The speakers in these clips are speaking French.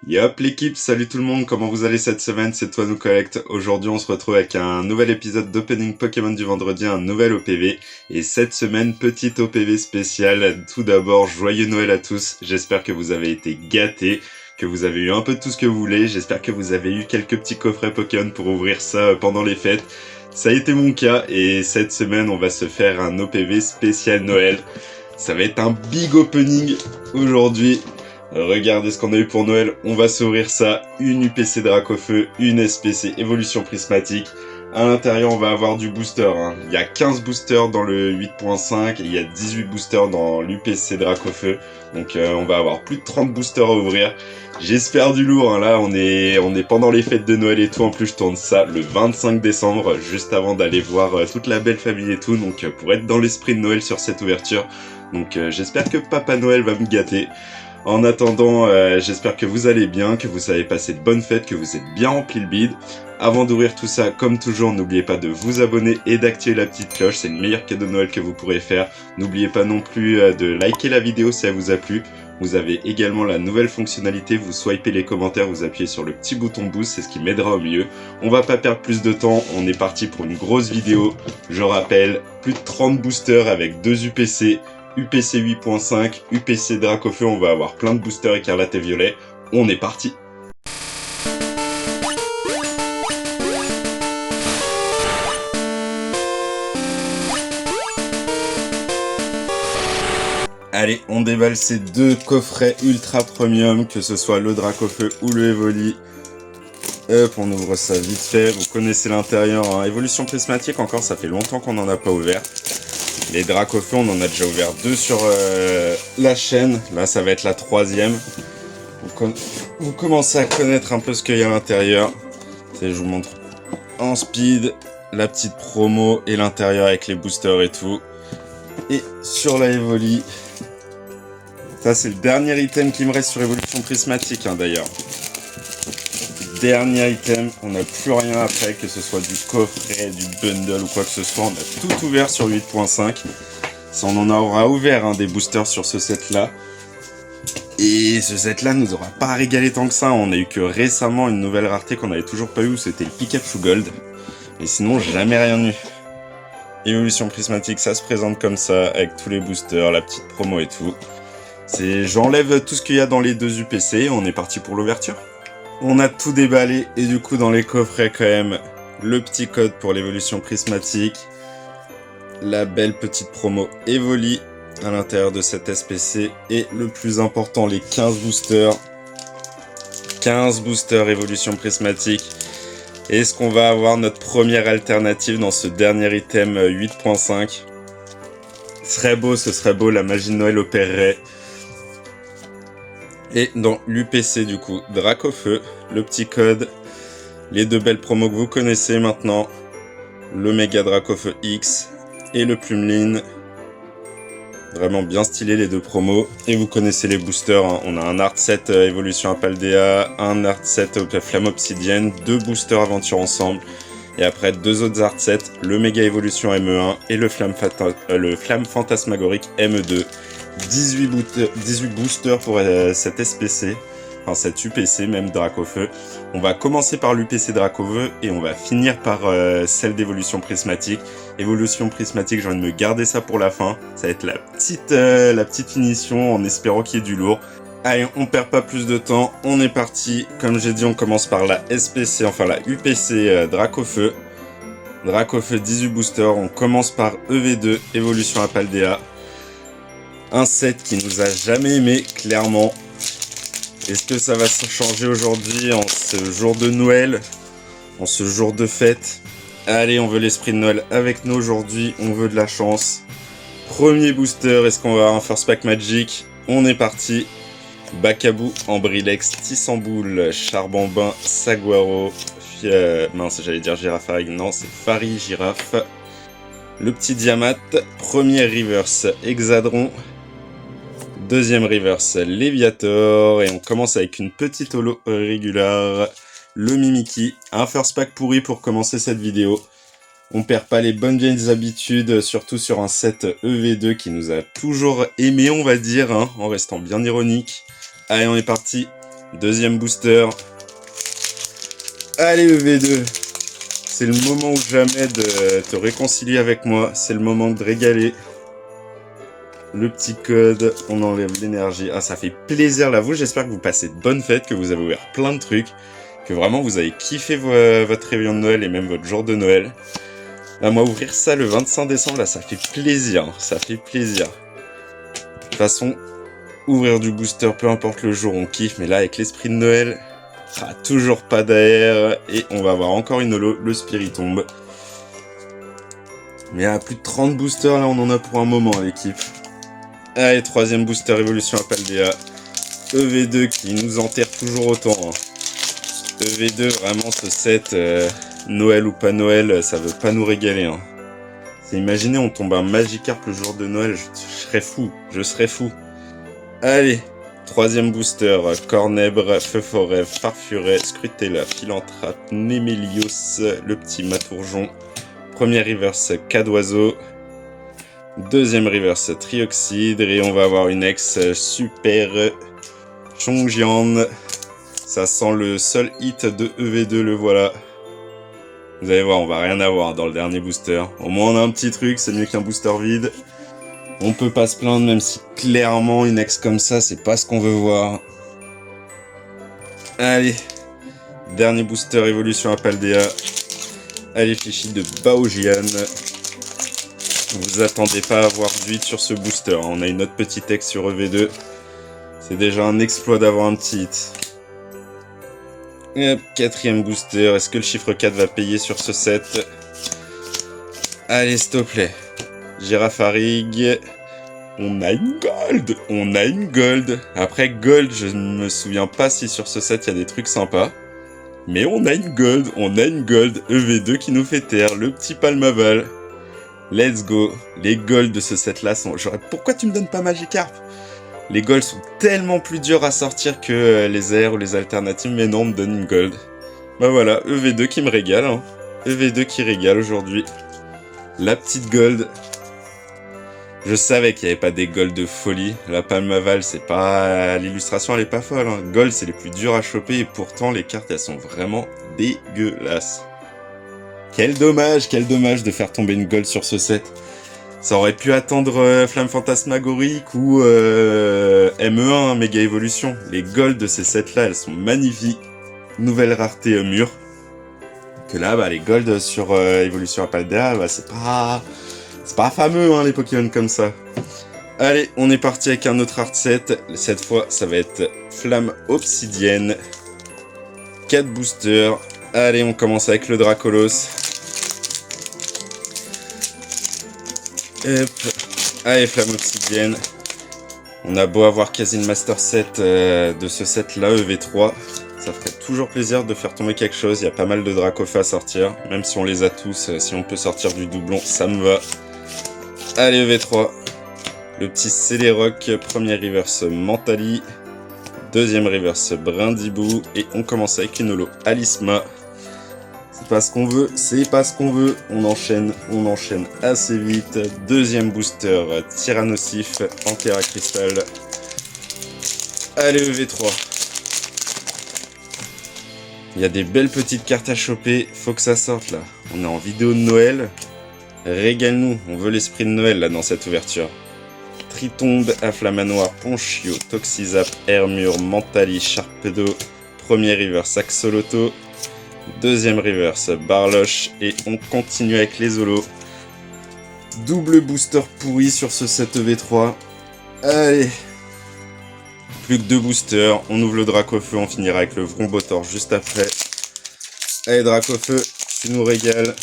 Yop l'équipe, salut tout le monde, comment vous allez cette semaine? C'est toi nous collecte. Aujourd'hui on se retrouve avec un nouvel épisode d'Opening Pokémon du vendredi, un nouvel OPV. Et cette semaine, petit OPV spécial. Tout d'abord, joyeux Noël à tous. J'espère que vous avez été gâtés, que vous avez eu un peu de tout ce que vous voulez. J'espère que vous avez eu quelques petits coffrets Pokémon pour ouvrir ça pendant les fêtes. Ça a été mon cas et cette semaine on va se faire un OPV spécial Noël. Ça va être un big opening aujourd'hui. Regardez ce qu'on a eu pour Noël, on va s'ouvrir ça, une UPC Dracofeu, une SPC Évolution Prismatique. À l'intérieur, on va avoir du booster. Il y a 15 boosters dans le 8.5 et il y a 18 boosters dans l'UPC Dracofeu. Donc on va avoir plus de 30 boosters à ouvrir. J'espère du lourd, là on est pendant les fêtes de Noël et tout. En plus, je tourne ça le 25 décembre, juste avant d'aller voir toute la belle famille et tout. Donc pour être dans l'esprit de Noël sur cette ouverture. Donc j'espère que Papa Noël va me gâter. En attendant, j'espère que vous allez bien, que vous avez passé de bonnes fêtes, que vous êtes bien rempli le bide. Avant d'ouvrir tout ça, comme toujours, n'oubliez pas de vous abonner et d'activer la petite cloche, c'est le meilleur cadeau de Noël que vous pourrez faire. N'oubliez pas non plus de liker la vidéo si elle vous a plu. Vous avez également la nouvelle fonctionnalité, vous swipez les commentaires, vous appuyez sur le petit bouton boost, c'est ce qui m'aidera au mieux. On va pas perdre plus de temps, on est parti pour une grosse vidéo. Je rappelle, plus de 30 boosters avec 2 UPC. UPC 8.5, UPC Dracofeu, on va avoir plein de boosters écarlate et violet. On est parti. Allez, on déballe ces deux coffrets ultra premium, que ce soit le Dracofeu ou le Evoli. Hop, on ouvre ça vite fait. Vous connaissez l'intérieur, hein. Évolution prismatique, encore, ça fait longtemps qu'on n'en a pas ouvert. Les Dracofeu, on en a déjà ouvert 2 sur la chaîne. Là, ça va être la 3e. Vous commencez à connaître un peu ce qu'il y a à l'intérieur. Je vous montre en speed la petite promo et l'intérieur avec les boosters et tout. Et sur la Evoli, ça c'est le dernier item qui me reste sur Évolution Prismatique, hein, d'ailleurs. Dernier item, on n'a plus rien après, que ce soit du coffret, du bundle ou quoi que ce soit, on a tout ouvert sur 8.5. Ça, on en aura ouvert, hein, des boosters sur ce set là. Et ce set là nous aura pas régalé tant que ça, on a eu que récemment une nouvelle rareté qu'on n'avait toujours pas eu, c'était le Pikachu Gold. Et sinon jamais rien eu. Évolution Prismatique, ça se présente comme ça, avec tous les boosters, la petite promo et tout. J'enlève tout ce qu'il y a dans les deux UPC, on est parti pour l'ouverture. On a tout déballé et du coup dans les coffrets quand même, le petit code pour l'évolution prismatique, la belle petite promo Evoli à l'intérieur de cette SPC et le plus important, les 15 boosters. 15 boosters évolution prismatique. Est-ce qu'on va avoir notre première alternative dans ce dernier item 8.5? Ce serait beau, la magie de Noël opérerait. Et dans l'UPC du coup, Dracofeu, le petit code, les deux belles promos que vous connaissez maintenant, le Mega Dracofeu X et le Plumeline. Vraiment bien stylé les deux promos. Et vous connaissez les boosters, hein. On a un Art Set Évolution Apaldea, un Art Set Flamme Obsidienne, 2 boosters Aventure ensemble. Et après 2 autres Art Sets, le Méga Évolution ME1 et le Flamme Fantasmagorique ME2. 18 boosters pour cette SPC, enfin cette UPC même Dracofeu. On va commencer par l'UPC Dracofeu et on va finir par celle d'évolution prismatique. Évolution prismatique, j'ai envie de me garder ça pour la fin. Ça va être la petite finition en espérant qu'il y ait du lourd. Allez, on perd pas plus de temps, on est parti. Comme j'ai dit, on commence par la SPC, enfin la UPC Dracofeu. Dracofeu 18 boosters, on commence par EV2, Évolution Apaldea. Un set qui nous a jamais aimé, clairement. Est-ce que ça va se changer aujourd'hui, en ce jour de Noël, en ce jour de fête? Allez, on veut l'esprit de Noël avec nous aujourd'hui, on veut de la chance. Premier booster, est-ce qu'on va avoir un First Pack Magic? On est parti. Bakabou, Ambrilex, Tissamboul, Charbambin, Saguaro, mince, j'allais dire Girafarig, non, c'est Fari Girafe. Le petit Diamat, premier reverse, Hexadron. Deuxième reverse, Léviator. Et on commence avec une petite holo régulière, le Mimikyu. Un first pack pourri pour commencer cette vidéo. On perd pas les bonnes vieilles habitudes, surtout sur un set EV2 qui nous a toujours aimé, on va dire, hein, en restant bien ironique. Allez, on est parti. Deuxième booster. Allez EV2. C'est le moment ou jamais de te réconcilier avec moi. C'est le moment de régaler. Le petit code, on enlève l'énergie. Ah, ça fait plaisir là. Vous, j'espère que vous passez de bonnes fêtes, que vous avez ouvert plein de trucs, que vraiment vous avez kiffé votre réveillon de Noël et même votre jour de Noël. Là, moi, ouvrir ça le 25 décembre, là, ça fait plaisir. Ça fait plaisir. De toute façon, ouvrir du booster, peu importe le jour, on kiffe. Mais là, avec l'esprit de Noël, toujours pas d'air. Et on va avoir encore une holo, le Spirit tombe. Mais à plus de 30 boosters, là, on en a pour un moment, l'équipe. Allez, troisième booster évolution à Paldea. EV2 qui nous enterre toujours autant. Hein. EV2, vraiment, ce set, Noël ou pas Noël, ça veut pas nous régaler. Hein. Imaginez, on tombe un Magikarp le jour de Noël, je serais fou, je serais fou. Allez, troisième booster, Cornèbre, Feu Forêt, Farfuret, Scrutella, Philanthrape, Némélios, le petit Matourjon. Premier reverse, Cadoiseau. Deuxième reverse, Trioxide. Et on va avoir une ex super Chongjian. Ça sent le seul hit de EV2, le voilà. Vous allez voir, on va rien avoir dans le dernier booster. Au moins on a un petit truc, c'est mieux qu'un booster vide. On peut pas se plaindre, même si clairement une ex comme ça, c'est pas ce qu'on veut voir. Allez, dernier booster évolution à Paldea. Allez, fichi de Baojian. Vous attendez pas à avoir du hit sur ce booster. On a une autre petite ex sur EV2. C'est déjà un exploit d'avoir un petit hit. Hop, quatrième booster. Est-ce que le chiffre 4 va payer sur ce set? Allez, s'il te plaît. Girafarig. On a une gold. On a une gold. Après gold, je ne me souviens pas si sur ce set il y a des trucs sympas. Mais on a une gold. On a une gold. EV2 qui nous fait taire. Le petit Palmaval. Let's go. Les golds de ce set là sont... Pourquoi tu me donnes pas Magikarp? Les golds sont tellement plus durs à sortir que les airs ou les alternatives, mais non, on me donne une gold. Bah voilà, EV2 qui me régale. Hein. EV2 qui régale aujourd'hui. La petite gold. Je savais qu'il n'y avait pas des golds de folie. La Palmaval, c'est pas... L'illustration, elle est pas folle. Hein. Gold, c'est les plus durs à choper et pourtant, les cartes, elles sont vraiment dégueulasses. Quel dommage de faire tomber une gold sur ce set. Ça aurait pu attendre Flamme Fantasmagorique ou ME1, Méga Évolution. Les golds de ces sets-là, elles sont magnifiques. Nouvelle rareté mûre. Que là, bah, les golds sur Évolution à Paldea, bah, c'est pas fameux, hein, les Pokémon comme ça. Allez, on est parti avec un autre art set. Cette fois, ça va être Flamme Obsidienne. 4 boosters. Allez, on commence avec le Dracolos. Hop. Allez, Flamme Obsidienne. On a beau avoir quasi une Master Set de ce set-là, EV3. Ça ferait toujours plaisir de faire tomber quelque chose. Il y a pas mal de Dracofeu à sortir. Même si on les a tous, si on peut sortir du doublon, ça me va. Allez, EV3. Le petit Celeroc, premier reverse Mentali. Deuxième reverse Brindibou. Et on commence avec une holo Alisma. C'est pas ce qu'on veut, c'est pas ce qu'on veut. On enchaîne assez vite. Deuxième booster, Tyrannosif, Anthera Crystal. Allez, EV3. Il y a des belles petites cartes à choper, faut que ça sorte là. On est en vidéo de Noël. Régale-nous, on veut l'esprit de Noël là dans cette ouverture. Tritombe, Afflamanoir, Ponchio, Toxizap, Hermure, Mentali, Sharpedo. Premier reverse, Axoloto. Deuxième reverse, Barloche. Et on continue avec les holos. Double booster pourri sur ce set EV3. Allez. Plus que 2 boosters. On ouvre le Dracofeu. On finira avec le Vrombotor juste après. Allez, Dracofeu, tu nous régales.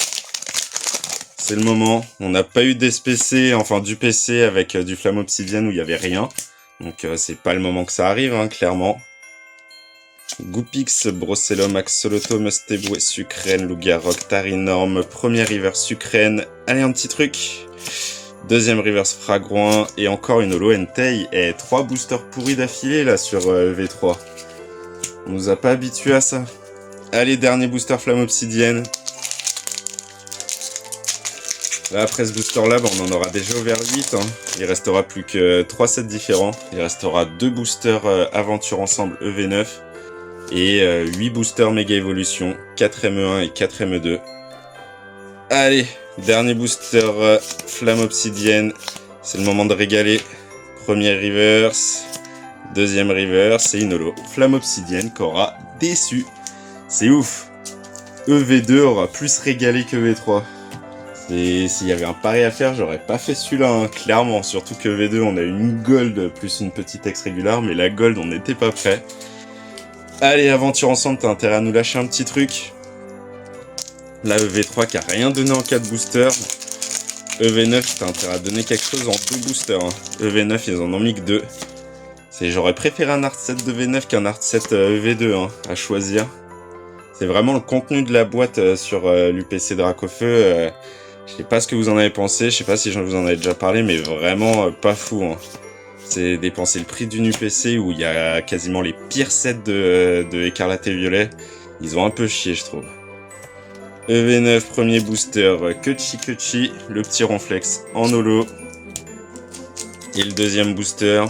C'est le moment. On n'a pas eu d'SPC, enfin du PC avec du Flamme Obsidienne où il n'y avait rien. Donc c'est pas le moment que ça arrive, hein, clairement. Goupix, Brossellum, Axoloto, Mustébou, Sucrène, Lugarok, Tarinorm, premier reverse Sucrène. Allez, un petit truc. Deuxième reverse Fragouin et encore une holo Entei. Et 3 boosters pourris d'affilée là sur V3. On nous a pas habitués à ça. Allez, dernier booster Flamme Obsidienne. Là, après ce booster là, bah, on en aura déjà ouvert 8. Hein. Il restera plus que 3 sets différents. Il restera 2 boosters Aventure Ensemble EV9. Et 8 boosters méga évolution, 4 ME1 et 4 ME2. Allez, dernier booster flamme obsidienne, c'est le moment de régaler. Premier reverse, deuxième reverse et une holo. Flamme obsidienne qui aura déçu. C'est ouf. EV2 aura plus régalé que V3. S'il y avait un pari à faire, j'aurais pas fait celui-là, hein, clairement. Surtout que V2, on a une gold plus une petite ex régulière, mais la gold, on n'était pas prêt. Allez, aventure ensemble, t'as intérêt à nous lâcher un petit truc. Là, EV3 qui a rien donné en 4 boosters. EV9, t'as intérêt à donner quelque chose en 2 boosters. Hein. EV9, ils en ont mis que 2. J'aurais préféré un art 7 de V9 qu'un art 7 EV2 hein, à choisir. C'est vraiment le contenu de la boîte sur l'UPC Dracofeu. Je sais pas ce que vous en avez pensé, je sais pas si je vous en avais déjà parlé, mais vraiment pas fou. Hein. C'est dépenser le prix d'une UPC où il y a quasiment les pires sets de Écarlate et Violet. Ils ont un peu chié, je trouve. EV9, premier booster, Kutchi, le petit ronflex en holo. Et le deuxième booster.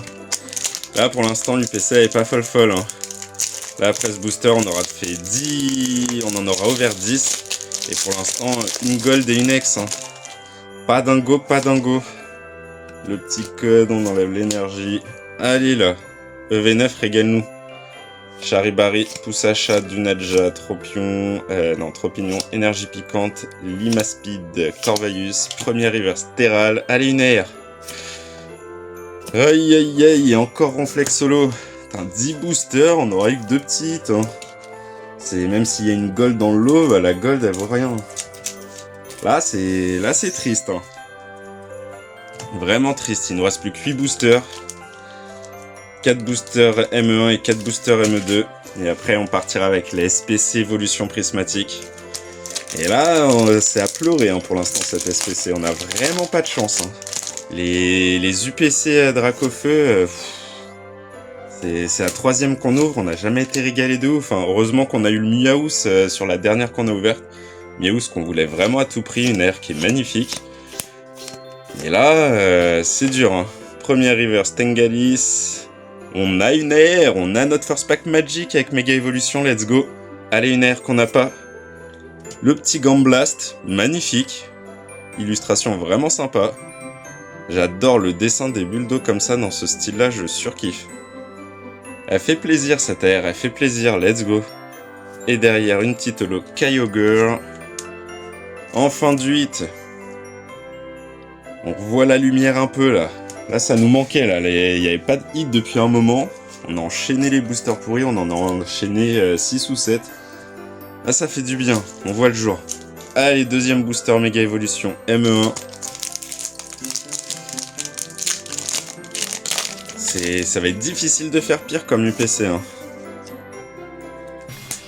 Là, pour l'instant, l'UPC elle est pas folle. Hein. Là, après ce booster, on aura fait 10... On en aura ouvert 10. Et pour l'instant, une gold et une ex. Hein. Pas dingo, pas dingo. Le petit code, on enlève l'énergie. Allez là. EV9, régale-nous. Charibari, Poussacha, Dunaja, Tropion, Tropignon, Énergie Piquante, Limaspide, Corvaius, premier reverse Terral, allez une air. Aïe aïe aïe, et encore Ronflex solo. Putain, 10 boosters, on aurait eu que 2 petites. Hein. Même s'il y a une gold dans le lot, bah, la gold elle vaut rien. Là c'est triste. Hein. Vraiment triste, il nous reste plus que 8 boosters. 4 boosters ME1 et 4 boosters ME2. Et après, on partira avec les SPC Évolution Prismatique. Et là, c'est à pleurer hein, pour l'instant, cette SPC. On n'a vraiment pas de chance. Hein. Les UPC Dracofeu, c'est la troisième qu'on ouvre. On n'a jamais été régalé de ouf. Hein. Heureusement qu'on a eu le Miaous sur la dernière qu'on a ouverte. Miaous qu'on voulait vraiment à tout prix. Une aire qui est magnifique. Et là, c'est dur. Hein. Premier river, Stengalis. On a une air, on a notre first pack Magic avec Méga Évolution, let's go. Allez, une air qu'on n'a pas. Le petit Gamblast, magnifique. Illustration vraiment sympa. J'adore le dessin des bulles d'eau comme ça dans ce style-là, je surkiffe. Elle fait plaisir cette air, elle fait plaisir, let's go. Et derrière, une petite holo Kyogre. En fin de 8. On revoit la lumière un peu là. Là, ça nous manquait, là. Il n'y avait pas de hit depuis un moment. On a enchaîné les boosters pourris, on en a enchaîné 6 ou 7. Là, ça fait du bien. On voit le jour. Allez, deuxième booster méga évolution ME1. Ça va être difficile de faire pire comme UPC. Hein.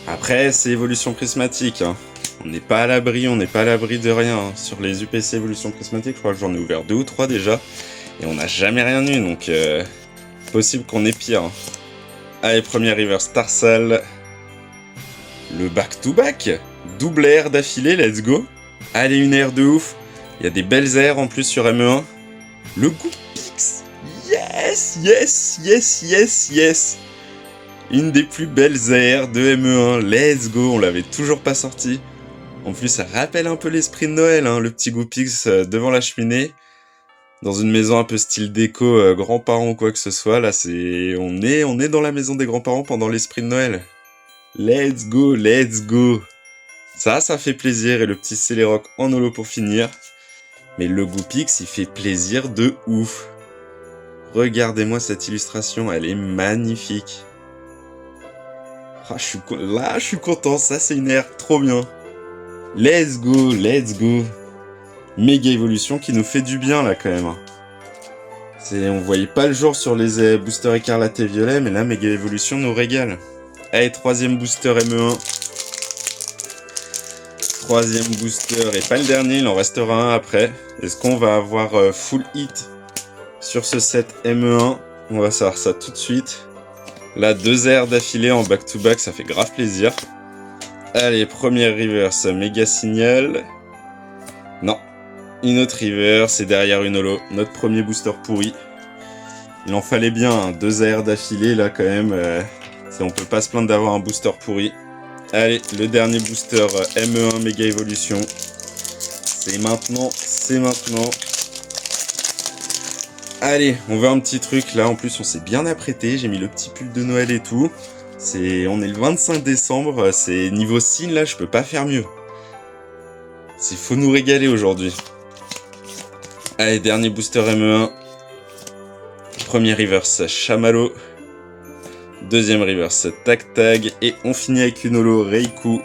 Après, c'est évolution prismatique. Hein. On n'est pas à l'abri, de rien. Hein. Sur les UPC évolution prismatique, je crois que j'en ai ouvert 2 ou 3 déjà. Et on n'a jamais rien eu, donc possible qu'on ait pire. Hein. Allez, premier river Starsal. Le back-to-back. Double air d'affilée, let's go. Allez, une air de ouf. Il y a des belles airs en plus sur ME1. Le Goupix. Yes. Une des plus belles airs de ME1. Let's go, on l'avait toujours pas sorti. En plus, ça rappelle un peu l'esprit de Noël, hein, le petit Goupix devant la cheminée. Dans une maison un peu style déco, grands-parents ou quoi que ce soit, là on est dans la maison des grands-parents pendant l'esprit de Noël. Let's go. Ça fait plaisir, et le petit Celeroc en holo pour finir. Mais le Goupix, il fait plaisir de ouf. Regardez-moi cette illustration, elle est magnifique. Ah, je suis content, ça c'est une air trop bien. Let's go. Méga évolution qui nous fait du bien là quand même. On voyait pas le jour sur les boosters écarlate et violet, mais là méga évolution nous régale. Allez, troisième booster ME1. Troisième booster et pas le dernier, il en restera un après. Est-ce qu'on va avoir full hit sur ce set ME1? On va savoir ça tout de suite. Là, 2 airs d'affilée en back-to-back, ça fait grave plaisir. Allez, première reverse, méga signal. Non. Une autre river, c'est derrière une holo. Notre premier booster pourri. Il en fallait bien, hein, 2 AR d'affilée là quand même. On peut pas se plaindre d'avoir un booster pourri. Allez, le dernier booster ME1 Méga Évolution. C'est maintenant, c'est maintenant. Allez, on veut un petit truc. Là, en plus, on s'est bien apprêté. J'ai mis le petit pull de Noël et tout. On est le 25 décembre. C'est niveau signe, là, je peux pas faire mieux. Faut nous régaler aujourd'hui. Allez, dernier booster ME1. Premier reverse Chamallow. Deuxième reverse Tac Tag. Et on finit avec une holo Reiku.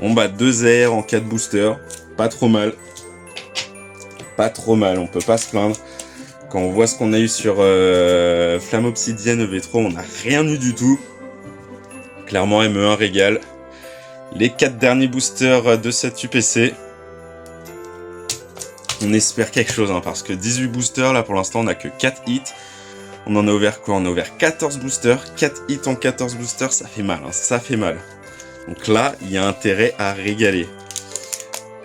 On bat 2 airs en 4 boosters. Pas trop mal. Pas trop mal, on peut pas se plaindre. Quand on voit ce qu'on a eu sur Flamme Obsidienne EV3, on n'a rien eu du tout. Clairement, ME1 régale. Les 4 derniers boosters de cette UPC. On espère quelque chose, hein, parce que 18 boosters, là pour l'instant, on n'a que 4 hits. On en a ouvert quoi? On a ouvert 14 boosters. 4 hits en 14 boosters, ça fait mal, hein, ça fait mal. Donc là, il y a intérêt à régaler.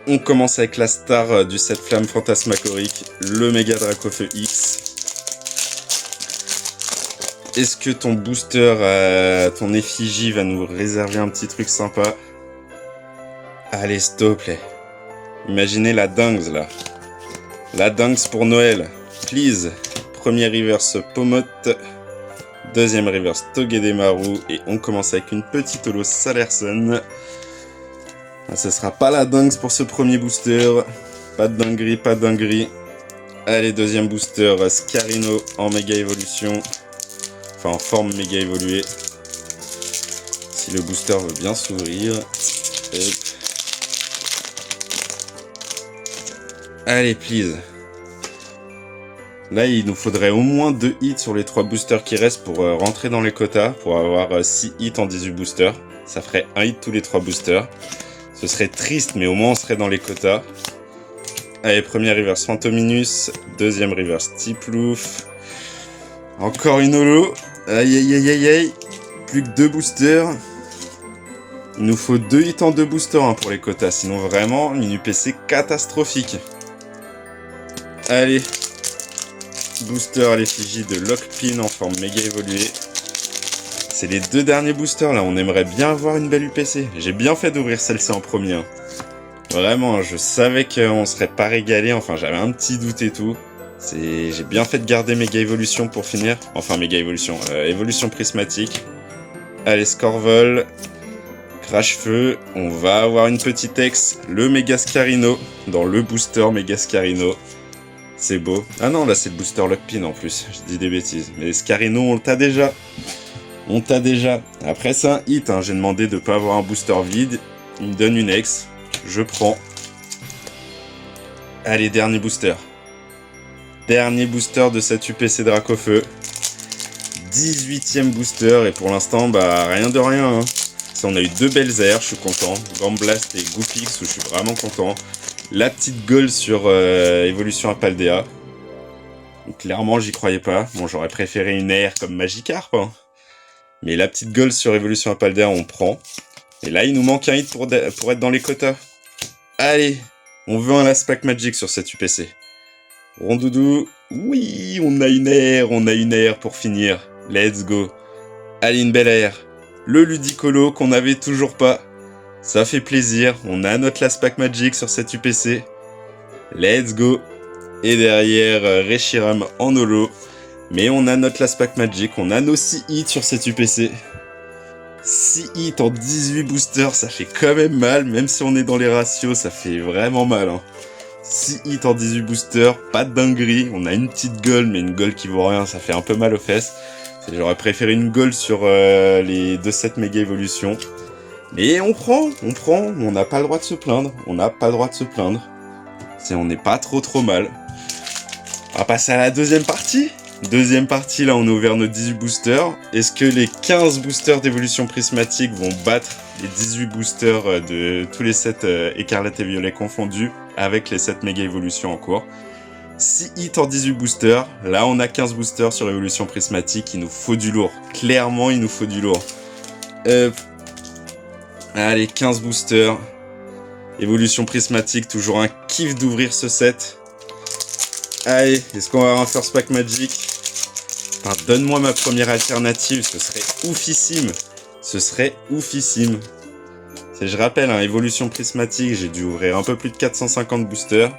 On commence avec la star du set Flamme Fantasmagorique, le Mega Dracofeu X. Est-ce que ton booster, ton effigie va nous réserver un petit truc sympa? Allez, s'il te plaît. Imaginez la dingue là. La dingue pour Noël. Please. Premier reverse Pomote. Deuxième reverse Togedemaru. Et on commence avec une petite holo Salerson. Ce sera pas la dingue pour ce premier booster. Pas de dinguerie, pas de dinguerie. Allez, deuxième booster Scarino en méga évolution. Enfin, en forme méga évoluée. Si le booster veut bien s'ouvrir. Allez, please. Là, il nous faudrait au moins 2 hits sur les 3 boosters qui restent pour rentrer dans les quotas. Pour avoir 6 hits en 18 boosters. Ça ferait 1 hit tous les 3 boosters. Ce serait triste, mais au moins on serait dans les quotas. Allez, premier reverse Phantominus. Deuxième reverse Tiplouf. Encore une holo. Aïe aïe aïe aïe aïe. Plus que 2 boosters. Il nous faut 2 hits en 2 boosters hein, pour les quotas. Sinon vraiment, une UPC catastrophique. Allez. Booster à l'effigie de Lockpin en forme méga évoluée. C'est les 2 derniers boosters là, on aimerait bien avoir une belle UPC. J'ai bien fait d'ouvrir celle-ci en premier. Hein. Vraiment, je savais qu'on serait pas régalé, enfin j'avais un petit doute et tout. J'ai bien fait de garder Méga Évolution pour finir. Enfin Méga Évolution, Évolution Prismatique. Allez, Scorvol. Crash Feu. On va avoir une petite ex, le Méga Scarino, dans le booster Méga Scarino. C'est beau. Ah non, là c'est le booster Lockpin en plus, je dis des bêtises. Mais Scarino, on t'a déjà. On t'a déjà. Après, c'est un hit. Hein. J'ai demandé de ne pas avoir un booster vide. Il me donne une ex. Je prends. Allez, dernier booster. Dernier booster de cette UPC Dracofeu. 18ème booster. Et pour l'instant, bah, rien de rien. Hein. On a eu 2 belles airs. Je suis content. Gamblast et Goopix où je suis vraiment content. La petite goal sur Évolution à Paldea. Donc, clairement, j'y croyais pas. Bon, j'aurais préféré une air comme Magikarp. Hein. Mais la petite goal sur Évolution à Paldea, on prend. Et là, il nous manque un hit pour être dans les quotas. Allez, on veut un Last Pack Magic sur cette UPC. Rondoudou, oui, on a une air pour finir. Let's go. Allez, une belle air. Le Ludicolo qu'on n'avait toujours pas. Ça fait plaisir, on a notre Last Pack Magic sur cette UPC. Let's go. Et derrière, Reshiram en holo. Mais on a notre Last Pack Magic, on a nos 6 hits sur cette UPC. 6 hits en 18 boosters, ça fait quand même mal, même si on est dans les ratios, ça fait vraiment mal. Hein. 6 hits en 18 boosters, pas de dinguerie, on a une petite goal, mais une goal qui vaut rien, ça fait un peu mal aux fesses. J'aurais préféré une goal sur les 2 sets méga évolution. Mais on prend, on n'a pas le droit de se plaindre, on n'est pas trop mal. On va passer à la deuxième partie. Deuxième partie, là on a ouvert nos 18 boosters. Est-ce que les 15 boosters d'évolution prismatique vont battre les 18 boosters de tous les sets écarlate et violet confondus avec les 7 méga évolutions en cours? 6 hits en 18 boosters. Là on a 15 boosters sur évolution prismatique. Il nous faut du lourd. Clairement il nous faut du lourd. Allez, 15 boosters. Évolution prismatique, toujours un kiff d'ouvrir ce set. Allez, est-ce qu'on va avoir un First Pack Magic? Enfin, donne-moi ma première alternative, ce serait oufissime. Ce serait oufissime. Je rappelle, hein, évolution prismatique, j'ai dû ouvrir un peu plus de 450 boosters.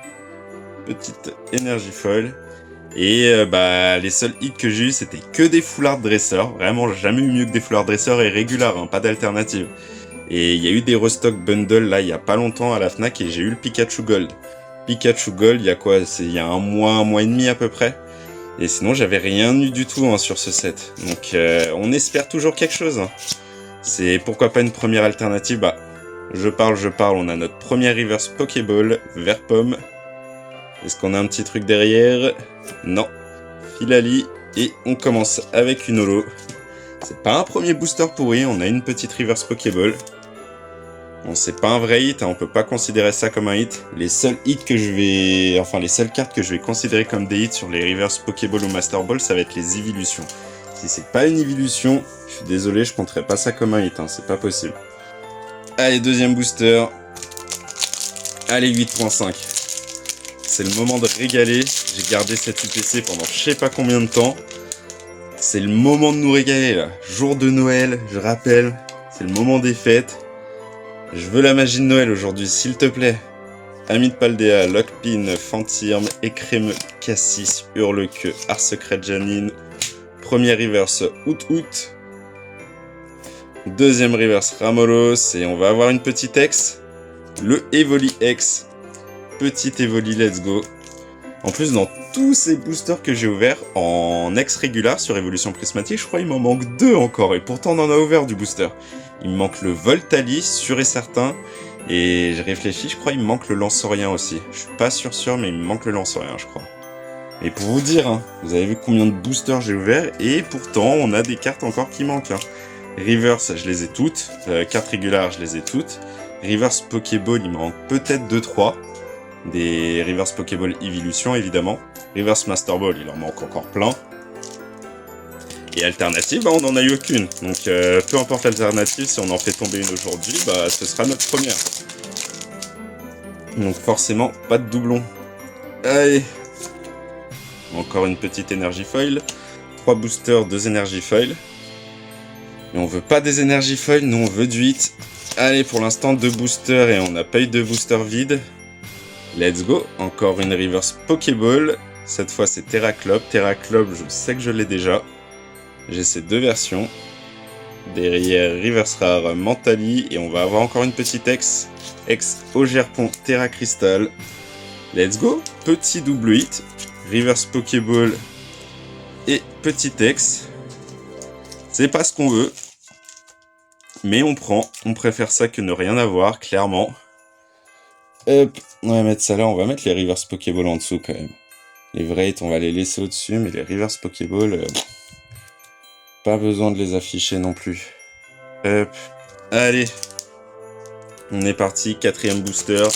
Petite énergie foil. Et les seuls hits que j'ai eu, c'était que des foulards dresseurs. Vraiment, j'ai jamais eu mieux que des foulards dresseurs et réguliers, hein, pas d'alternative. Et il y a eu des restock bundles là, il y a pas longtemps à la Fnac et j'ai eu le Pikachu Gold. Pikachu Gold, il y a quoi? Il y a un mois et demi à peu près. Et sinon, j'avais rien eu du tout hein, sur ce set. Donc, on espère toujours quelque chose. Hein. C'est pourquoi pas une première alternative. Bah, je parle. On a notre première reverse Pokéball, vert pomme. Est-ce qu'on a un petit truc derrière? Non. Filali. Et on commence avec une holo. C'est pas un premier booster pourri, on a une petite reverse Pokéball. Bon, c'est pas un vrai hit, hein, on peut pas considérer ça comme un hit. Les seuls hits que je vais... Enfin, les seules cartes que je vais considérer comme des hits sur les reverse Pokéball ou Master Ball, ça va être les évolutions. Si c'est pas une évolution, je suis désolé, je compterai pas ça comme un hit, hein, c'est pas possible. Allez, deuxième booster. Allez, 8.5. C'est le moment de régaler. J'ai gardé cette UPC pendant je sais pas combien de temps. C'est le moment de nous régaler là. Jour de Noël, je rappelle. C'est le moment des fêtes. Je veux la magie de Noël aujourd'hui, s'il te plaît. Ami de Paldea, Lockpin, Fantirme, Écrémeux, Cassis, Hurlequeux, Arsecret Janine. Premier reverse, Out. Deuxième reverse, Ramolos. Et on va avoir une petite ex. Le Evoli X. Petite Evoli, let's go. En plus, dans tous ces boosters que j'ai ouverts en ex régulier sur Évolution Prismatique, je crois qu'il m'en manque 2 encore. Et pourtant, on en a ouvert du booster. Il me manque le Voltali, sûr et certain. Et je réfléchis, je crois qu'il me manque le Lanceurien aussi. Je suis pas sûr, mais il me manque le Lanceurien, je crois. Et pour vous dire, hein, vous avez vu combien de boosters j'ai ouverts. Et pourtant, on a des cartes encore qui manquent. Hein. Reverse, je les ai toutes. Cartes régulières, je les ai toutes. Reverse Pokéball, il me manque peut-être 2-3. Des Reverse Pokéball Evolution, évidemment. Reverse Master Ball, il en manque encore plein. Et alternative, bah, on n'en a eu aucune. Donc, peu importe l'alternative, si on en fait tomber une aujourd'hui, bah, ce sera notre première. Donc, forcément, pas de doublon. Allez. Encore une petite énergie foil. 3 boosters, 2 énergies foil. Et on veut pas des énergies foil, nous on veut du 8. Allez, pour l'instant, 2 boosters et on n'a pas eu de booster vide. Let's go, encore une reverse Pokéball. Cette fois c'est Terraclope. Terraclope, je sais que je l'ai déjà. J'ai ces 2 versions. Derrière reverse rare Mentali. Et on va avoir encore une petite ex Augerpon Terracrystal. Let's go, petit double hit. Reverse Pokéball et petit ex. C'est pas ce qu'on veut. Mais on prend. On préfère ça que ne rien avoir, clairement. Hop, on va mettre ça là, on va mettre les reverse Pokéball en dessous quand même. Les vrais hits, on va les laisser au-dessus, mais les reverse Pokéball, pas besoin de les afficher non plus. Hop, allez. On est parti, 4e booster.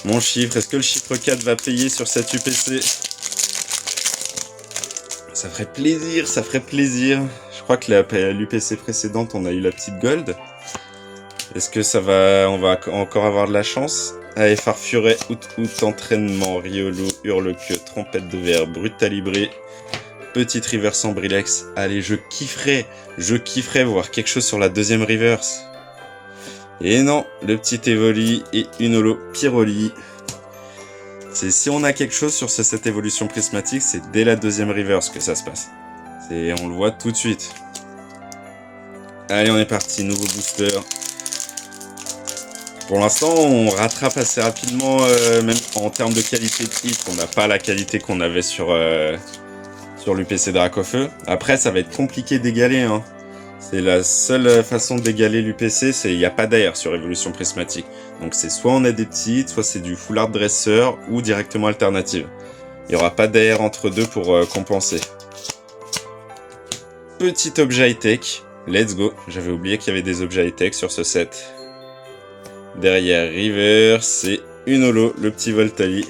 Mon chiffre, est-ce que le chiffre 4 va payer sur cette UPC? Ça ferait plaisir, ça ferait plaisir. Je crois que l'UPC précédente, on a eu la petite gold. Est-ce que ça va... On va encore avoir de la chance? Allez, Farfuret, Out, Entraînement, Riolo, Hurlequeux, Trompette de verre, Brutalibré, Petite reverse en Brilex. Allez, je kifferais voir quelque chose sur la deuxième reverse. Et non, le petit Evoli et une holo Pyroli. Si on a quelque chose sur cette évolution prismatique, c'est dès la deuxième reverse que ça se passe. On le voit tout de suite. Allez, on est parti, nouveau booster. Pour l'instant, on rattrape assez rapidement, même en termes de qualité de hit. On n'a pas la qualité qu'on avait sur l'UPC Dracofeu. Après, ça va être compliqué d'égaler. Hein. C'est la seule façon d'égaler l'UPC, c'est il n'y a pas d'air sur Évolution Prismatique. Donc c'est soit on a des petites, soit c'est du full art dresseur, ou directement alternative. Il n'y aura pas d'air entre deux pour compenser. Petit objet high-tech. Let's go. J'avais oublié qu'il y avait des objets high-tech sur ce set. Derrière River, c'est une holo, le petit Voltali.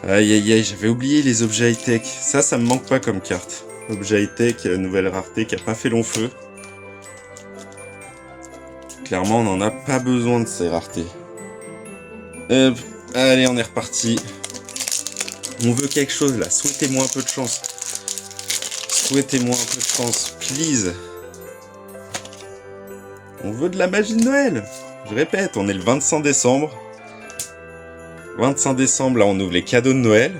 Aïe aïe aïe, j'avais oublié les objets high-tech. Ça me manque pas comme carte. Objet high-tech, nouvelle rareté qui a pas fait long feu. Clairement, on n'en a pas besoin de ces raretés. Hop, allez, on est reparti. On veut quelque chose là, souhaitez-moi un peu de chance. Souhaitez-moi un peu de chance, please. On veut de la magie de Noël. Je répète, on est le 25 décembre. 25 décembre, là on ouvre les cadeaux de Noël.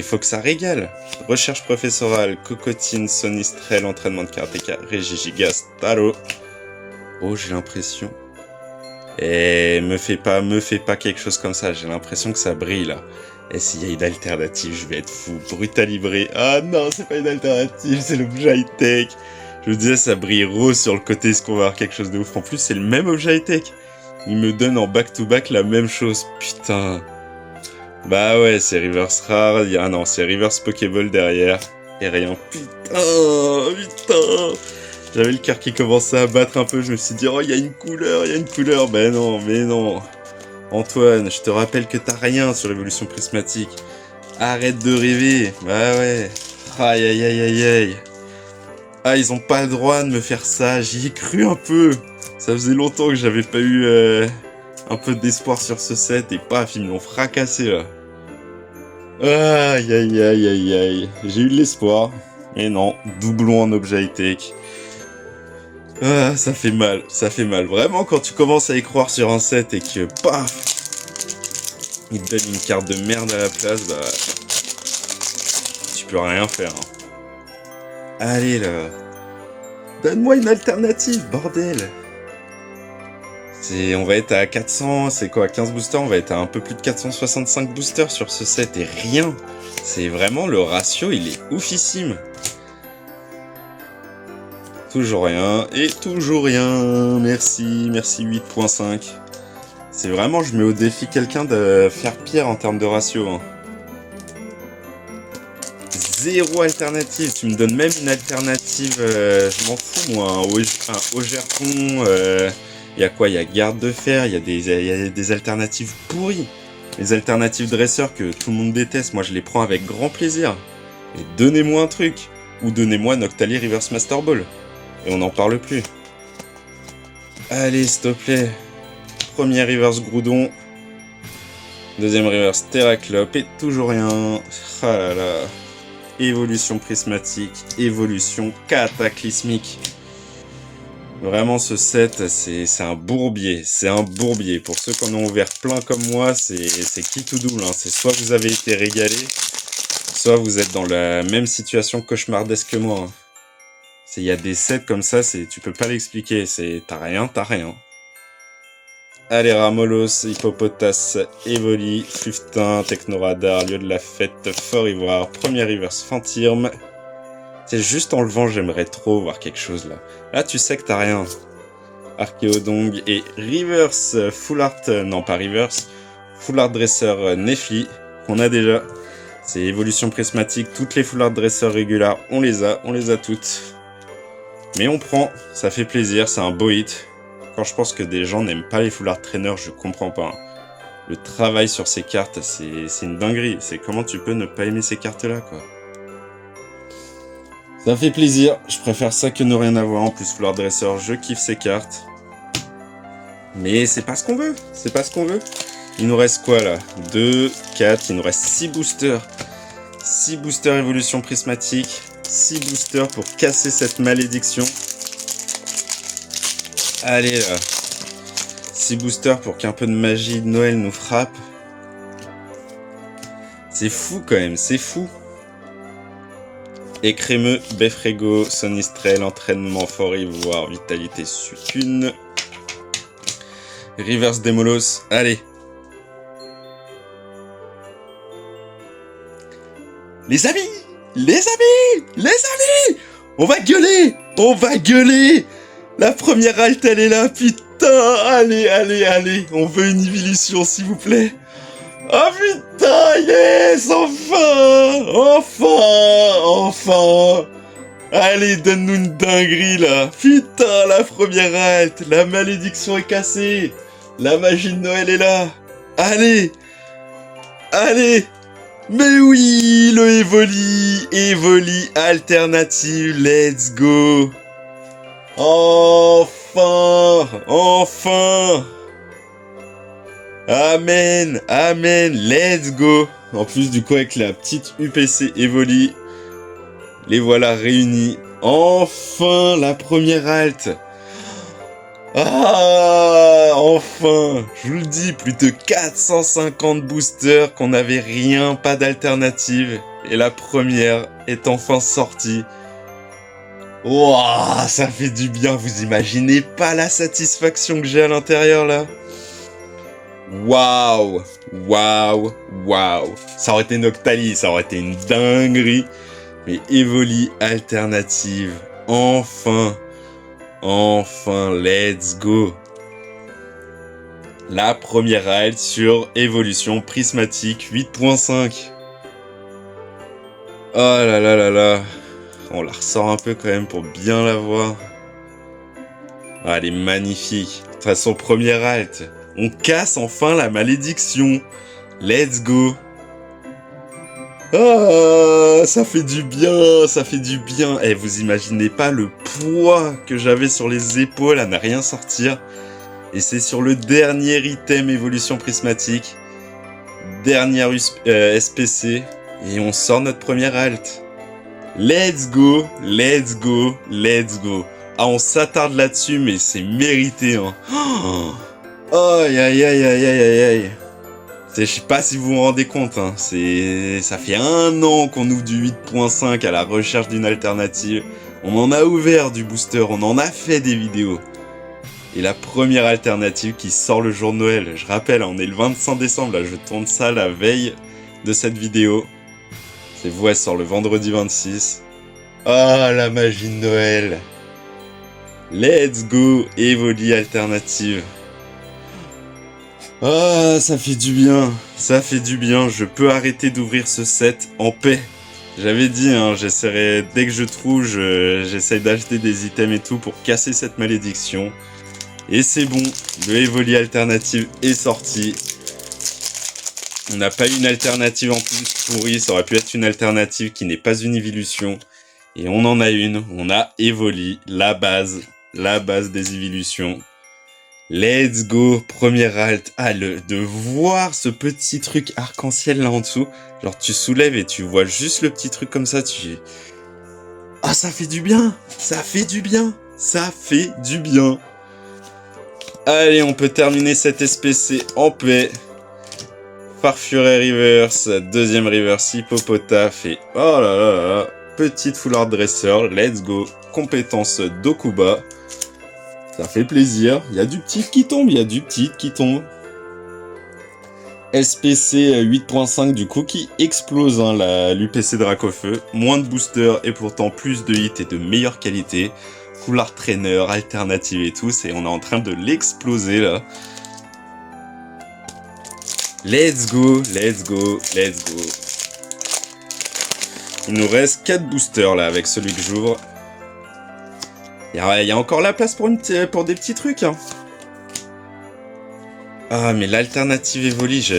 Faut que ça régale. Recherche professorale, Cocotine, Sonistrel, entraînement de karatéka, Régigigas, Taro. Oh, j'ai l'impression. Me fais pas quelque chose comme ça. J'ai l'impression que ça brille là. Et s'il y a une alternative, je vais être fou. Brutalibré. Ah non, c'est pas une alternative, c'est l'objet high-tech. Je me disais, ça brille rose sur le côté, est-ce qu'on va avoir quelque chose de ouf? En plus, c'est le même objet high-tech. Il me donne en back-to-back la même chose. Putain. Bah ouais, c'est reverse rare. Ah non, c'est reverse Pokéball derrière. Et rien. Putain. J'avais le cœur qui commençait à battre un peu. Je me suis dit, oh, il y a une couleur. Ben non, mais non. Antoine, je te rappelle que t'as rien sur l'évolution prismatique. Arrête de rêver. Bah ouais. Aïe aïe aïe aïe aïe. Ah, ils ont pas le droit de me faire ça. J'y ai cru un peu. Ça faisait longtemps que j'avais pas eu un peu d'espoir sur ce set. Et paf, ils me l'ont fracassé là. Aïe aïe aïe aïe aïe. J'ai eu de l'espoir. Mais non, doublon en objet high-tech. Ah, ça fait mal. Vraiment, quand tu commences à y croire sur un set et que paf, il te donne une carte de merde à la place, bah, tu peux rien faire. Hein. Allez là, donne-moi une alternative, bordel. On va être à 400, c'est quoi, 15 boosters, on va être à un peu plus de 465 boosters sur ce set et rien. C'est vraiment, le ratio, il est oufissime. Toujours rien, et toujours rien, merci 8.5. C'est vraiment, je mets au défi quelqu'un de faire pire en termes de ratio. Hein. Zéro alternative, tu me donnes même une alternative, je m'en fous moi, un Augerton, y a quoi, y a garde de fer, y a des alternatives pourries. Les alternatives dresseurs que tout le monde déteste, moi je les prends avec grand plaisir. Mais donnez-moi un truc, ou donnez-moi Noctali Reverse Master Ball. Et on n'en parle plus. Allez, s'il te plaît. Premier reverse Groudon. Deuxième reverse Terraclope. Et toujours rien. Ah là là. Évolution prismatique. Évolution cataclysmique. Vraiment, ce set, c'est un bourbier. C'est un bourbier. Pour ceux qui en ont ouvert plein comme moi, c'est qui tout double. Hein. C'est soit vous avez été régalé, soit vous êtes dans la même situation cauchemardesque que moi. Hein. Il y a des sets comme ça, tu peux pas l'expliquer, t'as rien. Allez, Ramolos, Hippopotas, Evoli, Fuftin, Technoradar, Lieu de la Fête, Fort Ivoire, Premier Reverse Fantirme. C'est juste en levant, j'aimerais trop voir quelque chose là. Là, tu sais que t'as rien. Archéodong et Reverse Full Art, non pas Reverse, Full Art Dresseur Nefli, qu'on a déjà. C'est évolution prismatique, toutes les Full Art Dresseurs régulières, on les a toutes. Mais on prend, ça fait plaisir, c'est un beau hit. Quand je pense que des gens n'aiment pas les Full Art Trainers, je comprends pas. Le travail sur ces cartes, c'est une dinguerie. C'est comment tu peux ne pas aimer ces cartes-là, quoi. Ça fait plaisir, je préfère ça que ne rien avoir. En plus, Full Art Dresser, je kiffe ces cartes. Mais c'est pas ce qu'on veut, Il nous reste quoi, là? 2, 4, il nous reste 6 boosters. 6 boosters évolution prismatique. 6 boosters pour casser cette malédiction. Allez là. 6 boosters pour qu'un peu de magie de Noël nous frappe. C'est fou quand même, c'est fou. Écrémeux, Beffrego, Sonistrel, entraînement Fort Ivoire, vitalité Sucune. Reverse Démolos, allez. Les amis, on va gueuler, la première halte elle est là, putain, allez, on veut une évolution s'il vous plaît. Oh putain, yes, enfin. Allez, donne-nous une dinguerie là. Putain, la première halte, la malédiction est cassée. La magie de Noël est là. Allez. Mais oui, le Evoli alternative, let's go. Enfin. Amen, let's go. En plus, du coup, avec la petite UPC Evoli, Les voilà réunis. Enfin, la première halte. Ah, enfin. Je vous le dis, plus de 450 boosters, qu'on n'avait rien, pas d'alternative. Et la première est enfin sortie. Wouah, ça fait du bien, vous imaginez pas la satisfaction que j'ai à l'intérieur là. Waouh, waouh, waouh. Ça aurait été Noctali, ça aurait été une dinguerie. Mais Evoli alternative, enfin, enfin, let's go. La première halte sur évolution prismatique 8.5. Oh là là là là. On la ressort un peu quand même pour bien la voir. Ah, elle est magnifique. De toute façon, première halte. On casse enfin la malédiction. Let's go. Ah, ça fait du bien, ça fait du bien. Eh, vous imaginez pas le poids que j'avais sur les épaules à ne rien sortir. Et c'est sur le dernier item évolution prismatique. Dernière SPC. Et on sort notre première halte. Let's go, let's go, let's go. Ah, on s'attarde là-dessus, mais c'est mérité, hein. Oh, aïe, aïe, aïe, aïe, aïe, aïe. Je sais pas si vous vous rendez compte, hein. Ça fait 1 an qu'on ouvre du 8.5 à la recherche d'une alternative. On en a ouvert du booster, on en a fait des vidéos. Et la première alternative qui sort le jour de Noël. Je rappelle, on est le 25 décembre, là, je tourne ça la veille de cette vidéo. C'est vous, elle sort le vendredi 26. Ah, la magie de Noël. Let's go, Evoli alternative. Ah, ça fait du bien. Ça fait du bien. Je peux arrêter d'ouvrir ce set en paix. J'avais dit, hein, j'essaierai, dès que je trouve, j'essaye d'acheter des items et tout pour casser cette malédiction. Et c'est bon, le Evoli alternative est sorti. On n'a pas eu une alternative en plus pourrie, ça aurait pu être une alternative qui n'est pas une évolution. Et on en a une, on a Evoli, la base des évolutions. Let's go, première halte. Ah, de voir ce petit truc arc-en-ciel là en dessous. Genre tu soulèves et tu vois juste le petit truc comme ça, Ah, ça fait du bien, ça fait du bien, ça fait du bien. Allez, on peut terminer cette SPC en paix. Farfuret reverse, deuxième reverse hippopotame et oh là là là là, petite foulard dresseur, let's go, compétence d'Okuba. Ça fait plaisir, il y a du petit qui tombe, SPC 8.5 du coup qui explose hein, l'UPC Dracofeu, moins de booster et pourtant plus de hits et de meilleure qualité. Foulard trainer, alternative et tout, on est en train de l'exploser là. Let's go, let's go, let's go. Il nous reste 4 boosters là avec celui que j'ouvre. Il y a encore la place pour des petits trucs. Hein. Ah mais l'alternative Evoli,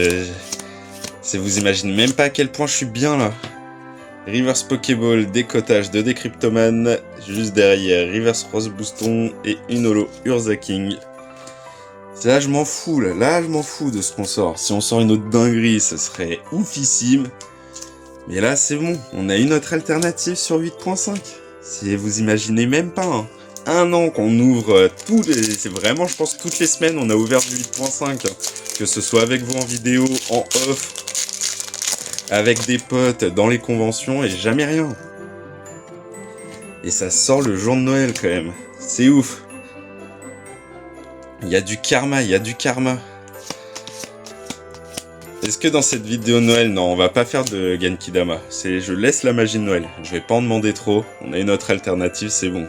vous imaginez même pas à quel point je suis bien là. Reverse Pokéball, décotage de Décryptoman. Juste derrière, Reverse Rose Booston et une holo Urza King. Là, je m'en fous, là, je m'en fous de ce qu'on sort. Si on sort une autre dinguerie, ce serait oufissime. Mais là, c'est bon. On a une autre alternative sur 8.5. Vous imaginez même pas, hein. 1 an qu'on ouvre c'est vraiment, je pense, toutes les semaines, on a ouvert du 8.5. Que ce soit avec vous en vidéo, en off, avec des potes, dans les conventions, et jamais rien. Et ça sort le jour de Noël, quand même. C'est ouf. Il y a du karma, il y a du karma. Est-ce que dans cette vidéo Noël, non, on va pas faire de Genkidama. Je laisse la magie de Noël. Je vais pas en demander trop. On a une autre alternative, c'est bon.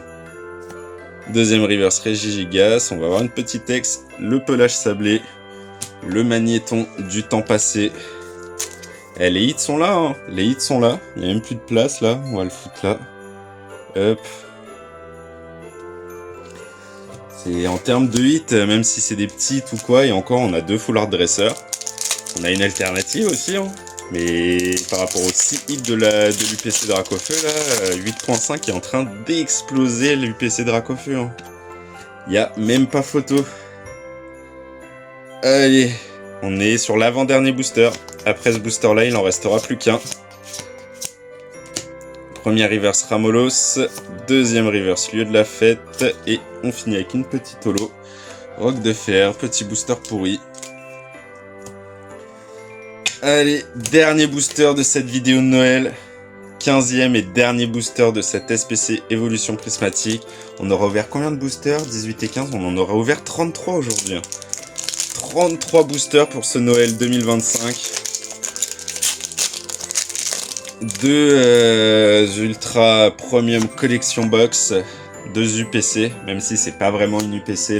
Deuxième reverse Regigigas. On va avoir une petite ex. Le pelage sablé. Le magnéton du temps passé. Eh, les hits sont là, hein. Les hits sont là. Il n'y a même plus de place, là. On va le foutre là. Hop. Et en termes de hits, même si c'est des petites ou quoi, et encore on a 2 foulards dresseurs. On a une alternative aussi, hein. Mais par rapport aux 6 hits de l'UPC Dracofeu, là, 8.5 est en train d'exploser l'UPC Dracofeu. Hein. Il n'y a même pas photo. Allez, on est sur l'avant-dernier booster. Après ce booster là, il en restera plus qu'un. Première reverse Ramolos, deuxième reverse Lieu de la Fête, et on finit avec une petite holo. Roc de fer, petit booster pourri. Allez, dernier booster de cette vidéo de Noël. 15e et dernier booster de cette SPC Évolution Prismatique. On aura ouvert combien de boosters? 18 et 15, on en aura ouvert 33 aujourd'hui. 33 boosters pour ce Noël 2025. Deux Ultra Premium Collection Box, 2 UPC, même si c'est pas vraiment une UPC,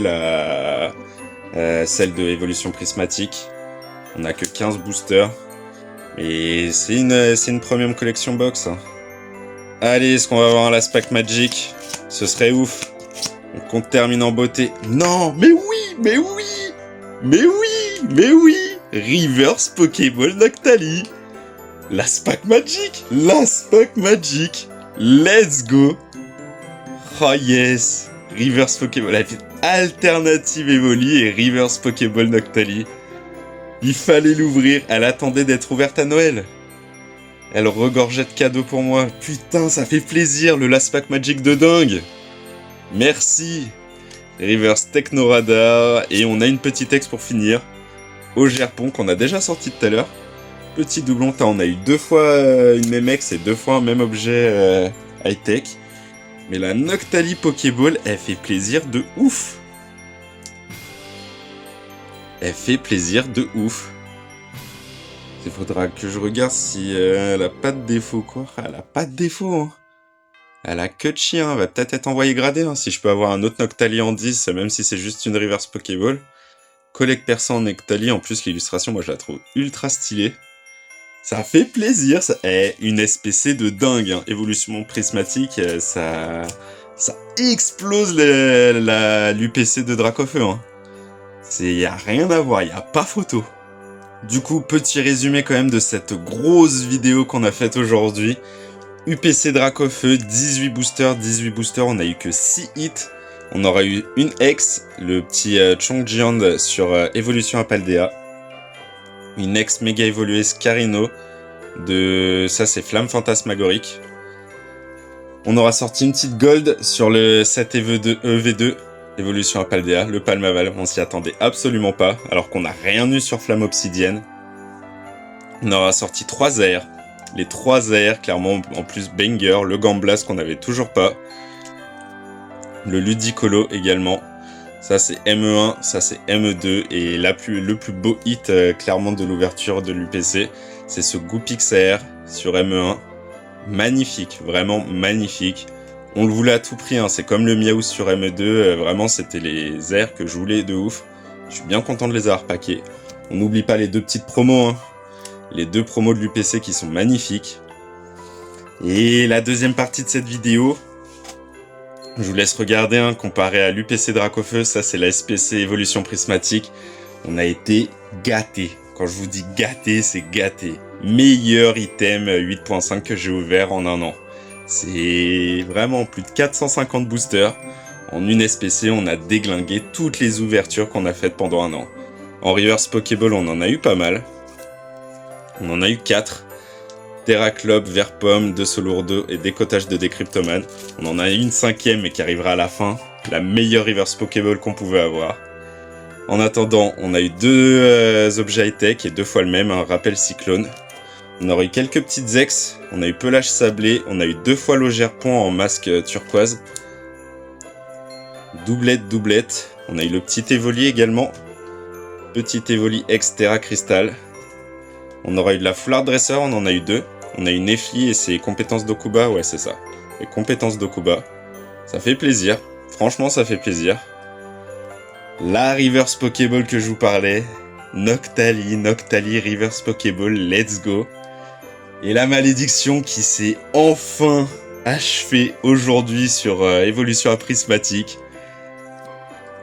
celle de Évolution Prismatique. On a que 15 boosters. Mais c'est une Premium Collection Box. Hein. Allez, est-ce qu'on va avoir un Last Pack Magic? Ce serait ouf. Donc on termine en beauté. Non, mais oui, mais oui, mais oui, mais oui. Reverse Pokéball Noctali. Last Pack Magic. Last Pack Magic. Let's go. Oh yes. Reverse Pokéball. Alternative Evoli et Reverse Pokéball Noctali. Il fallait l'ouvrir, elle attendait d'être ouverte à Noël. Elle regorgeait de cadeaux pour moi. Putain, ça fait plaisir, le Last Pack Magic de dingue. Merci. Reverse Techno Radar. Et on a une petite ex pour finir. Au Gerpon, qu'on a déjà sorti tout à l'heure. Petit doublon, on a eu 2 fois une même ex et 2 fois un même objet high-tech. Mais la Noctali Pokéball, elle fait plaisir de ouf. Elle fait plaisir de ouf. Il faudra que je regarde si elle a pas de défaut, quoi. Elle a pas de défaut, hein. Elle a que de chien, elle va peut-être être envoyée gradée, hein. Si je peux avoir un autre Noctali en 10, même si c'est juste une reverse Pokéball. Collecte perçant en Noctali, en plus l'illustration, moi je la trouve ultra stylée. Ça fait plaisir, ça. Une SPC de dingue, hein. Évolution prismatique, ça explose l'UPC de Dracofeu, hein. Y a rien à voir, y a pas photo. Du coup, petit résumé quand même de cette grosse vidéo qu'on a faite aujourd'hui. UPC Dracofeu, 18 boosters, on a eu que 6 hits. On aura eu une ex, le petit Chongjian sur Évolution à Paldea. Une ex méga évoluée Scarino, ça c'est Flamme Fantasmagorique. On aura sorti une petite gold sur le 7 EV2. Évolution à Paldea, le Palmaval, on s'y attendait absolument pas, alors qu'on n'a rien eu sur Flamme Obsidienne. On aura sorti 3 airs, les 3 airs, clairement en plus banger, le Gamblas qu'on n'avait toujours pas, le Ludicolo également, ça c'est ME1, ça c'est ME2, et le plus beau hit clairement de l'ouverture de l'UPC, c'est ce Goopix AR sur ME1, magnifique, vraiment magnifique. On le voulait à tout prix, hein. C'est comme le Miaou sur ME2, vraiment c'était les airs que je voulais de ouf. Je suis bien content de les avoir packés. On n'oublie pas les 2 petites promos, hein. Les 2 promos de l'UPC qui sont magnifiques. Et la deuxième partie de cette vidéo, je vous laisse regarder, hein, comparé à l'UPC Dracofeu, ça c'est la SPC Évolution Prismatique. On a été gâtés. Quand je vous dis gâté, c'est gâté. Meilleur item 8.5 que j'ai ouvert en un an. C'est vraiment plus de 450 boosters. En une SPC, on a déglingué toutes les ouvertures qu'on a faites pendant un an. En Reverse Pokéball, on en a eu pas mal. On en a eu 4. Terraclope, Verpomme, 2 Solourdo et Décotage de Décryptoman. On en a eu une 5e mais qui arrivera à la fin. La meilleure Reverse Pokéball qu'on pouvait avoir. En attendant, on a eu 2 objets high-tech et 2 fois le même, un rappel cyclone. On aurait eu quelques petites ex, on a eu Pelage Sablé, on a eu 2 fois Logerpont en masque turquoise. Doublette, on a eu le petit Évoli également. Petit Évoli ex Terra Crystal. On aura eu de la Foulard Dresseur, on en a eu 2. On a eu Nefli et ses compétences d'Okuba, ouais c'est ça. Les compétences d'Okuba. Ça fait plaisir, franchement ça fait plaisir. La Reverse Pokéball que je vous parlais. Noctali, Reverse Pokéball, let's go. Et la malédiction qui s'est enfin achevée aujourd'hui sur Évolution à Prismatique.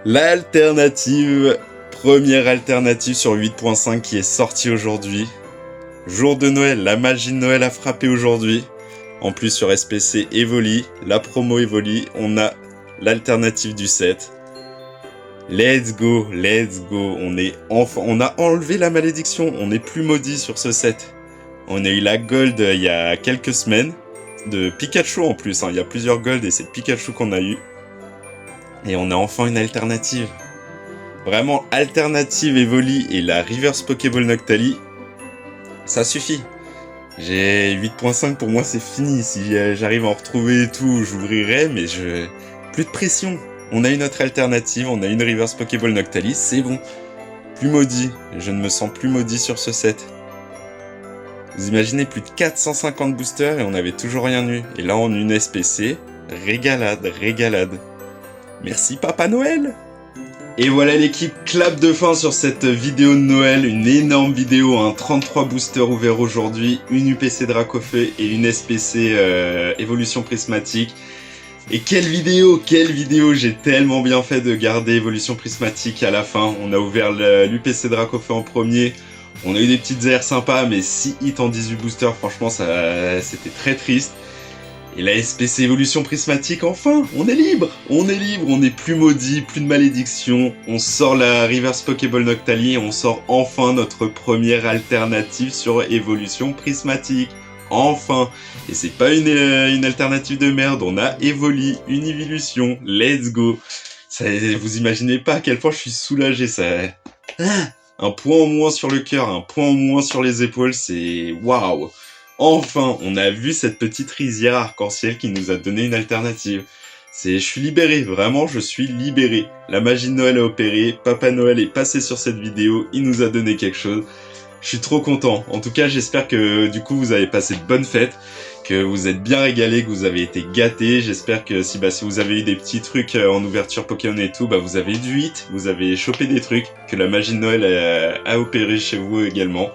L'alternative, première alternative sur 8.5 qui est sortie aujourd'hui. Jour de Noël, la magie de Noël a frappé aujourd'hui. En plus sur SPC Evoli, la promo Evoli, on a l'alternative du set. Let's go. On a enlevé la malédiction, on n'est plus maudit sur ce set. On a eu la gold il y a quelques semaines. de Pikachu en plus, hein. Il y a plusieurs Gold et c'est Pikachu qu'on a eu. Et on a enfin une alternative. Vraiment, alternative Evoli et la Reverse Pokéball Noctali, ça suffit. J'ai 8.5, pour moi c'est fini. Si j'arrive à en retrouver et tout, j'ouvrirai, mais plus de pression. On a une autre alternative, on a une Reverse Pokéball Noctali, c'est bon. Plus maudit, je ne me sens plus maudit sur ce set. Vous imaginez, plus de 450 boosters et on n'avait toujours rien eu. Et là, en une SPC, régalade, régalade. Merci Papa Noël! Et voilà l'équipe, clap de fin sur cette vidéo de Noël, une énorme vidéo, hein, 33 boosters ouverts aujourd'hui, une UPC Dracofeu et une SPC Évolution Prismatique. Et quelle vidéo, j'ai tellement bien fait de garder Évolution Prismatique à la fin. On a ouvert l'UPC Dracofeu en premier, on a eu des petites airs sympas, mais 6 hits en 18 boosters, franchement c'était très triste. Et la SPC Évolution Prismatique, enfin, on est libre, on n'est plus maudit, plus de malédiction, on sort la Reverse Pokéball Noctali et on sort enfin notre première alternative sur Évolution Prismatique. Enfin. Et c'est pas une alternative de merde, on a Evoli, une évolution, let's go. Vous imaginez pas à quel point je suis soulagé, un point en moins sur le cœur, un point en moins sur les épaules, c'est waouh. Enfin, on a vu cette petite rizière arc-en-ciel qui nous a donné une alternative. Je suis libéré, vraiment, je suis libéré. La magie de Noël a opéré, Papa Noël est passé sur cette vidéo, il nous a donné quelque chose. Je suis trop content. En tout cas, j'espère que du coup vous avez passé de bonnes fêtes, que vous êtes bien régalés, que vous avez été gâtés. J'espère que si vous avez eu des petits trucs en ouverture Pokémon et tout, vous avez eu du hit, vous avez chopé des trucs, que la magie de Noël a opéré chez vous également.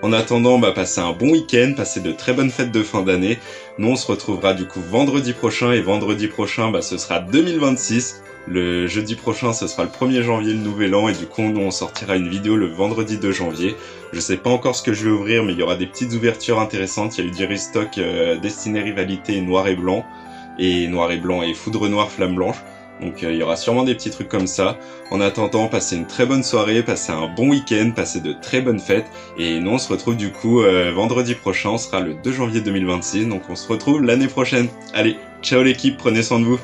En attendant, passez un bon week-end, passez de très bonnes fêtes de fin d'année. Nous, on se retrouvera du coup vendredi prochain, et vendredi prochain, ce sera 2026. Le jeudi prochain, ce sera le 1er janvier, le nouvel an, et du coup, on sortira une vidéo le vendredi 2 janvier. Je sais pas encore ce que je vais ouvrir, mais il y aura des petites ouvertures intéressantes. Il y a eu du restock Destiné Rivalité Noir et Blanc et Foudre Noire Flamme Blanche. Donc il y aura sûrement des petits trucs comme ça. En attendant, passez une très bonne soirée, passez un bon week-end, passez de très bonnes fêtes. Et nous, on se retrouve du coup vendredi prochain, on sera le 2 janvier 2026, donc on se retrouve l'année prochaine. Allez, ciao l'équipe, prenez soin de vous.